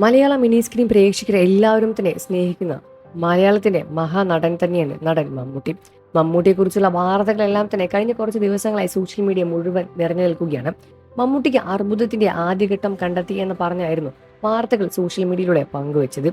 മലയാള mini screen പ്രേക്ഷകരെ എല്ലാവരും തന്നെ സ്നേഹിക്കുന്ന മലയാളത്തിന്റെ മഹാനടൻ തന്നെയാണ് നടൻ മമ്മൂട്ടി. മമ്മൂട്ടിയെക്കുറിച്ചുള്ള വാർത്തകളെല്ലാം തന്നെ കഴിഞ്ഞ കുറച്ച് ദിവസങ്ങളായി സോഷ്യൽ മീഡിയ മുഴുവൻ നിറഞ്ഞു നിൽക്കുകയാണ്. മമ്മൂട്ടിക്ക് അർബുദത്തിന്റെ ആദ്യഘട്ടം കണ്ടെത്തി എന്ന് പറഞ്ഞായിരുന്നു വാർത്തകൾ സോഷ്യൽ മീഡിയയിലൂടെ പങ്കുവച്ചത്.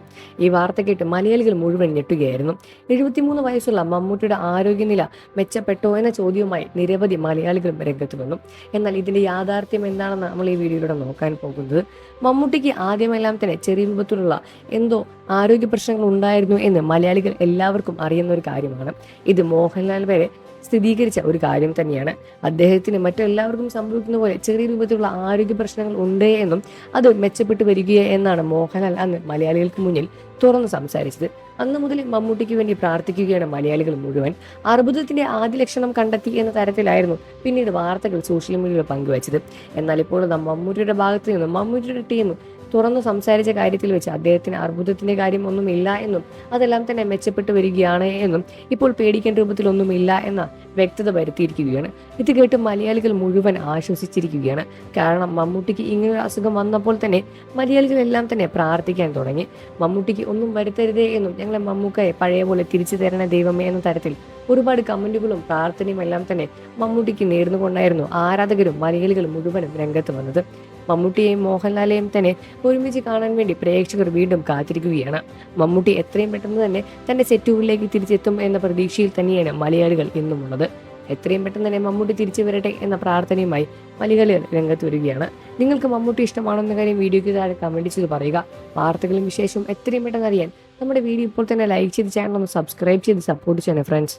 ഈ വാർത്ത കേട്ട് മലയാളികൾ മുഴുവൻ ഞെട്ടുകയായിരുന്നു. 73 വയസ്സുള്ള മമ്മൂട്ടിയുടെ ആരോഗ്യനില മെച്ചപ്പെട്ടോ എന്ന ചോദ്യവുമായി നിരവധി മലയാളികളും രംഗത്ത് വന്നു. എന്നാൽ ഇതിന്റെ യാഥാർത്ഥ്യം എന്താണെന്ന് നമ്മൾ ഈ വീഡിയോയിലൂടെ നോക്കാൻ പോകുന്നത്. മമ്മൂട്ടിക്ക് ആദ്യമെല്ലാം തന്നെ ചെറിയ രൂപത്തിലുള്ള എന്തോ ആരോഗ്യ പ്രശ്നങ്ങൾ ഉണ്ടായിരുന്നു എന്ന് മലയാളികൾ എല്ലാവർക്കും അറിയുന്ന ഒരു കാര്യമാണ്. ഇത് മോഹൻലാൽ വരെ സ്ഥിരീകരിച്ച ഒരു കാര്യം തന്നെയാണ്. അദ്ദേഹത്തിന് മറ്റെല്ലാവർക്കും സംഭവിക്കുന്ന പോലെ ചെറിയ രൂപത്തിലുള്ള ആരോഗ്യ പ്രശ്നങ്ങൾ ഉണ്ട് എന്നും അത് മെച്ചപ്പെട്ടു വരിക എന്നാണ് മോഹൻലാൽ അന്ന് മലയാളികൾക്ക് മുന്നിൽ തുറന്ന് സംസാരിച്ചത്. അന്ന് മുതൽ മമ്മൂട്ടിക്ക് വേണ്ടി പ്രാർത്ഥിക്കുകയാണ് മലയാളികൾ മുഴുവൻ. അർബുദത്തിന്റെ ആദ്യ ലക്ഷണം കണ്ടെത്തി എന്ന തരത്തിലായിരുന്നു പിന്നീട് വാർത്തകൾ സോഷ്യൽ മീഡിയയിൽ പങ്കുവച്ചത്. എന്നാൽ ഇപ്പോൾ മമ്മൂട്ടിയുടെ ഭാഗത്ത് നിന്നും മമ്മൂട്ടിയുടെ ടീം തുറന്നു സംസാരിച്ച കാര്യത്തിൽ വെച്ച് അദ്ദേഹത്തിന് അർബുദത്തിന്റെ കാര്യം ഒന്നുമില്ല എന്നും അതെല്ലാം തന്നെ മെച്ചപ്പെട്ടു വരികയാണ് എന്നും ഇപ്പോൾ പേടിക്കേണ്ട രൂപത്തിലൊന്നുമില്ല എന്ന വ്യക്തത വരുത്തിയിരിക്കുകയാണ്. ഇത് കേട്ട് മലയാളികൾ മുഴുവൻ ആശ്വസിച്ചിരിക്കുകയാണ്. കാരണം മമ്മൂട്ടിക്ക് ഇങ്ങനെ അസുഖം വന്നപ്പോൾ തന്നെ മലയാളികളെല്ലാം തന്നെ പ്രാർത്ഥിക്കാൻ തുടങ്ങി. മമ്മൂട്ടിക്ക് ഒന്നും വരുത്തരുതേ എന്നും ഞങ്ങളെ മമ്മൂക്കയെ പഴയ പോലെ തിരിച്ചു തരണ ദൈവമേ എന്ന തരത്തിൽ ഒരുപാട് കമന്റുകളും പ്രാർത്ഥനയും എല്ലാം തന്നെ മമ്മൂട്ടിക്ക് നേർന്നുകൊണ്ടായിരുന്നു ആരാധകരും മലയാളികളും മുഴുവനും രംഗത്ത് വന്നത്. മമ്മൂട്ടിയെയും മോഹൻലാലെയും തന്നെ ഒരുമിച്ച് കാണാൻ വേണ്ടി പ്രേക്ഷകർ വീണ്ടും കാത്തിരിക്കുകയാണ്. മമ്മൂട്ടി എത്രയും പെട്ടെന്ന് തന്നെ തന്റെ സെറ്റുകളിലേക്ക് തിരിച്ചെത്തും എന്ന പ്രതീക്ഷയിൽ തന്നെയാണ് മലയാളികൾ ഇന്നുമുള്ളത്. എത്രയും പെട്ടെന്ന് തന്നെ മമ്മൂട്ടി തിരിച്ചു വരട്ടെ എന്ന പ്രാർത്ഥനയുമായി മലയാളികൾ രംഗത്ത് വരികയാണ്. നിങ്ങൾക്ക് മമ്മൂട്ടി ഇഷ്ടമാണെന്ന കാര്യം വീഡിയോയ്ക്ക് താഴെ കമന്റ് ചെയ്ത് പറയുക. വാർത്തകളും വിശേഷവും എത്രയും പെട്ടെന്ന് അറിയാൻ നമ്മുടെ വീഡിയോ ഇപ്പോൾ തന്നെ ലൈക്ക് ചെയ്ത് ചാനൽ ഒന്ന് സബ്സ്ക്രൈബ് ചെയ്ത് സപ്പോർട്ട് ചെയ്യണം ഫ്രണ്ട്സ്.